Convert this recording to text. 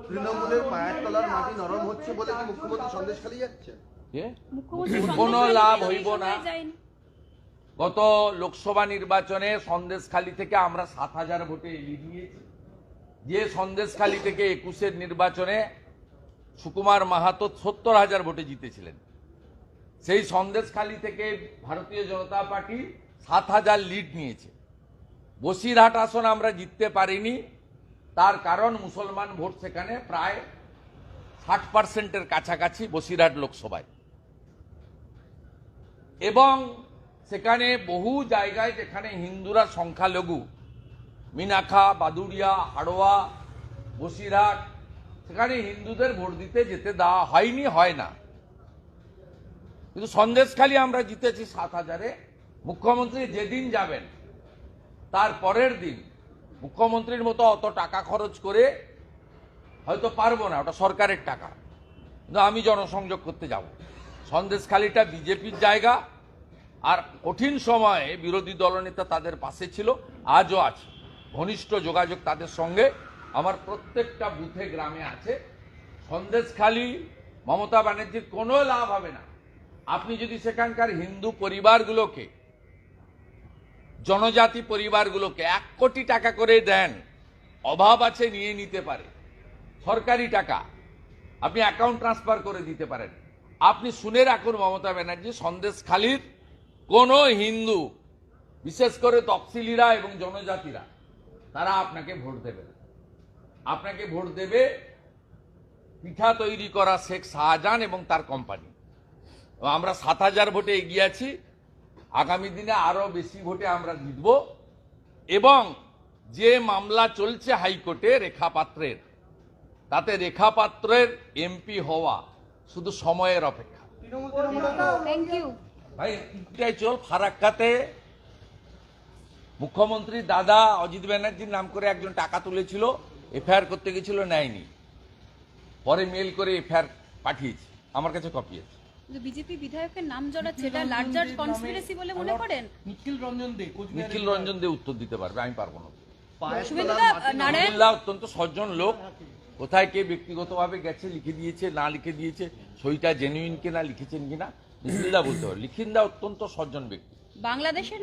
তৃণমূলের পায়ের তলার মাটি নরম হচ্ছে বলে কি মুখ্যমন্ত্রী সন্দেশখালী যাচ্ছে? কোনো লাভ হইব না। গত লোকসভা নির্বাচনে সন্দেশখালী থেকে আমরা ৭,০০০ ভোটে এগিয়ে নিয়েছি। যে সন্দেশখালী থেকে ২১-এর নির্বাচনে সুকুমার মাহাতো ৭০,০০০ ভোটে জিতেছিলেন, সেই সন্দেশখালী থেকে ভারতীয় জনতা পার্টি ৭,০০০ লিড নিয়েছে। বসিরহাট আসন আমরা জিততে পারিনি, তার কারণ মুসলমান ভোট সেখানে প্রায় ৬০%-এর কাছাকাছি বসিরহাট লোকসভায়, এবং সেখানে বহু জায়গায় যেখানে হিন্দুরা সংখ্যালঘু, মিনাখা, বাদুড়িয়া, হাড়োয়া, বসিরহাট, সেখানে হিন্দুদের ভোট দিতে যেতে দেওয়া হয়নি, হয় না। কিন্তু সন্দেশখালী আমরা জিতেছি ৭,০০০-এ। মুখ্যমন্ত্রী যেদিন যাবেন তার পরের দিন মুখ্যমন্ত্রীর মতো অত টাকা খরচ করে হয়তো পারবো না, ওটা সরকারের টাকা, কিন্তু আমি জনসংযোগ করতে যাব। সন্দেশখালীটা বিজেপির জায়গা, আর কঠিন সময়ে বিরোধী দলনেতা তাদের পাশে ছিল, আজও আছে। ঘনিষ্ঠ যোগাযোগ তাদের সঙ্গে আমার প্রত্যেকটা বুথে গ্রামে আছে। সন্দেশখালী মমতা ব্যানার্জির কোনো লাভ হবে না। আপনি যদি সেখানকার হিন্দু পরিবারগুলোকে, জনজাতি পরিবারগুলোকে ১ কোটি টাকা করে দেন, অভাব আছে নিয়ে নিতে পারে, সরকারি টাকা আপনি অ্যাকাউন্ট ট্রান্সফার করে দিতে পারেন। আপনি শুনে রাখুন মমতা ব্যানার্জি, সন্দেশখালীর কোন হিন্দু, বিশেষ করে তফসিলিরা এবং জনজাতিরা, তারা আপনাকে ভোট দেবে না। আপনাকে ভোট দেবে পিঠা তৈরি করা শেখ শাহজাহান এবং তার কোম্পানি। আমরা ৭,০০০ ভোটে এগিয়ে আছি, আগামী দিনে আরো বেশি ভোটে আমরা জিতব। এবং যে মামলা চলছে হাইকোর্টে রেখা পাত্রের, তাতে রেখা পাত্রের এমপি হওয়া শুধু সময়ের অপেক্ষা। ভাই এটাই চল। ফারাক্কাতে মুখ্যমন্ত্রী দাদা অজিত ব্যানার্জির নাম করে একজন টাকা তুলেছিল, এফআইআর করতে গেছিল, নেয়নি, পরে মেল করে এফআইআর পাঠিয়েছে, আমার কাছে কপি আছে। বিজেপি বিধায়কের নাম জড়াচ্ছে, এটা লার্জার কনস্পিরেসি বলে মনে করেন? নিখিল রঞ্জন দে উত্তর দিতে পারবে, আমি পারবো না। নারায়ণ অত্যন্ত সজ্জন লোক, কোথায় কে ব্যক্তিগতভাবে গেছে, লিখে দিয়েছে না লিখে দিয়েছে, সইটা জেনুইন কিনা, লিখেছেন কিনা নিখিলদা বলতে পারে। নিখিলদা অত্যন্ত সজ্জন ব্যক্তি। বাংলাদেশের